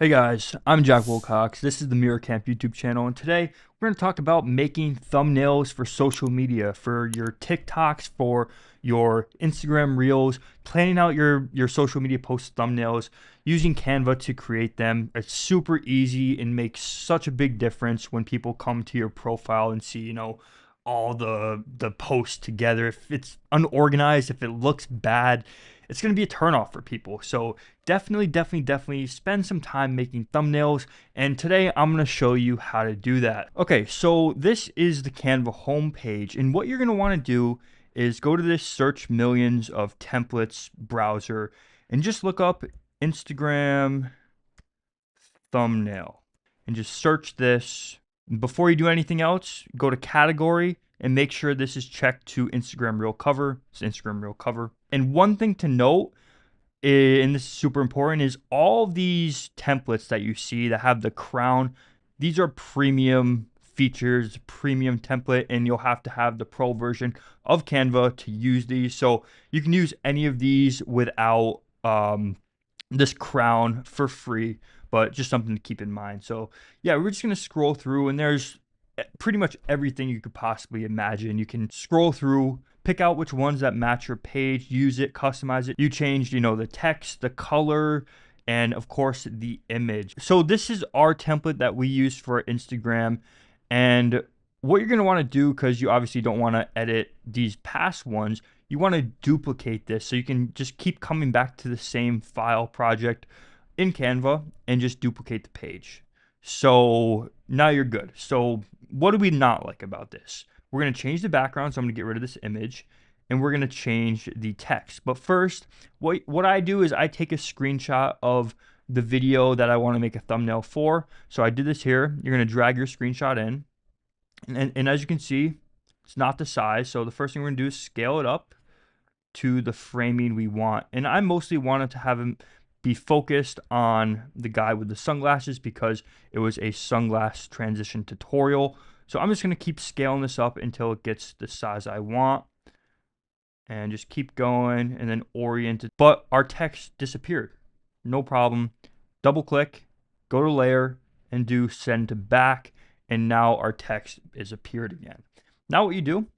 Hey guys, I'm Jack Wilcox. This is the Mirror Camp YouTube channel, and today we're going to talk about making thumbnails for social media, for your TikToks, for your Instagram Reels, planning out your social media post thumbnails, using Canva to create them. It's super easy and makes such a big difference when people come to your profile and see, all the posts together. If it's unorganized, if it looks bad, it's going to be a turnoff for people. So definitely spend some time making thumbnails, and today I'm going to show you how to do that. Okay, so this is the Canva homepage, and what you're going to want to do is go to this search millions of templates browser and just look up Instagram thumbnail and just search this. Before you do anything else, go to category and make sure this is checked to Instagram Reel cover. It's Instagram Reel cover. And one thing to note, and this is super important, is all these templates that you see that have the crown, these are premium features, premium template, and you'll have to have the pro version of Canva to use these. So you can use any of these without this crown for free, but just something to keep in mind. So yeah, we're just gonna scroll through, and there's pretty much everything you could possibly imagine. You can scroll through, pick out which ones that match your page, use it, customize it. You changed, the text, the color, and of course the image. So this is our template that we use for Instagram. And what you're gonna wanna do, because you obviously don't wanna edit these past ones, you wanna duplicate this so you can just keep coming back to the same file project in Canva and just duplicate the page. So now you're good. So what do we not like about this? We're going to change the background, so I'm going to get rid of this image, and we're going to change the text. But first, what I do is I take a screenshot of the video that I want to make a thumbnail for. So I did this here. You're going to drag your screenshot in, and as you can see, it's not the size. So the first thing we're going to do is scale it up to the framing we want. And I mostly wanted to have him be focused on the guy with the sunglasses because it was a sunglass transition tutorial. So I'm just going to keep scaling this up until it gets the size I want, and just keep going and then orient it. But our text disappeared. No problem. Double click, go to layer, and do send to back, and now our text is appeared again. Now what you do,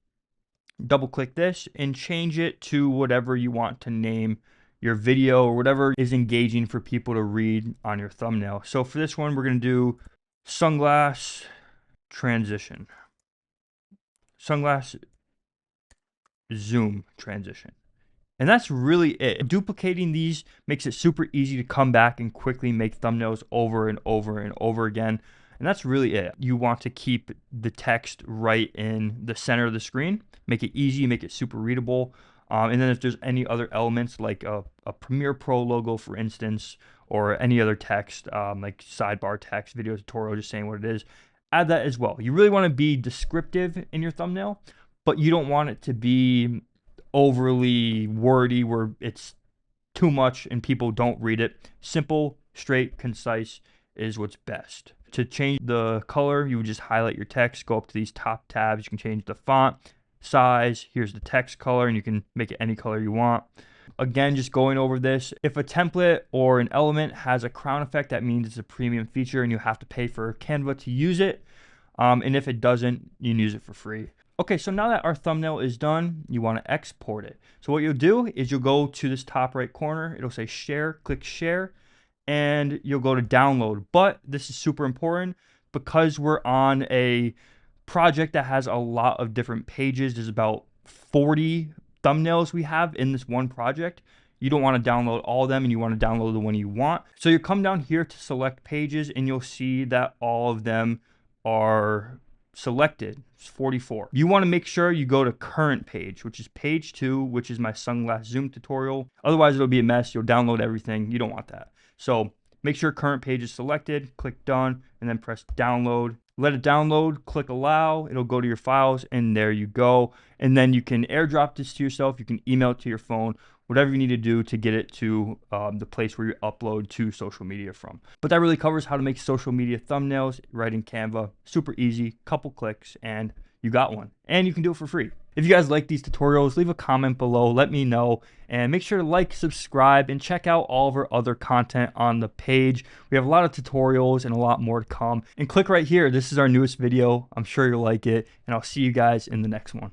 double click this and change it to whatever you want to name your video, or whatever is engaging for people to read on your thumbnail. So for this one, we're going to do sunglass transition, sunglass zoom transition. And that's really it. Duplicating these makes it super easy to come back and quickly make thumbnails over and over and over again. And that's really it. You want to keep the text right in the center of the screen, make it easy, make it super readable. And then if there's any other elements like a Premiere Pro logo, for instance, or any other text, like sidebar text, video tutorial, just saying what it is, add that as well. You really want to be descriptive in your thumbnail, but you don't want it to be overly wordy where it's too much and people don't read it. Simple, straight, concise is what's best. To change the color, you would just highlight your text, go up to these top tabs. You can change the font size, here's the text color, and you can make it any color you want. Again, just going over this, if a template or an element has a crown effect, that means it's a premium feature and you have to pay for Canva to use it. And if it doesn't, you can use it for free. Okay, so now that our thumbnail is done, you want to export it. So what you'll do is you'll go to this top right corner, it'll say share, click share, and you'll go to download. But this is super important because we're on a project that has a lot of different pages. There's about 40 thumbnails we have in this one project. You don't want to download all of them, and you want to download the one you want. So you come down here to select pages, and you'll see that all of them are selected. It's 44. You want to make sure you go to current page, which is page 2, which is my sunglass zoom tutorial. Otherwise it'll be a mess. You'll download everything. You don't want that. So make sure current page is selected, click done, and then press download. Let it download, click allow, it'll go to your files, and there you go. And then you can airdrop this to yourself, you can email it to your phone, whatever you need to do to get it to the place where you upload to social media from. But that really covers how to make social media thumbnails right in Canva. Super easy, couple clicks, and you got one. And you can do it for free. If you guys like these tutorials, leave a comment below, let me know, and make sure to like, subscribe, and check out all of our other content on the page. We have a lot of tutorials and a lot more to come. And click right here. This is our newest video. I'm sure you'll like it, and I'll see you guys in the next one.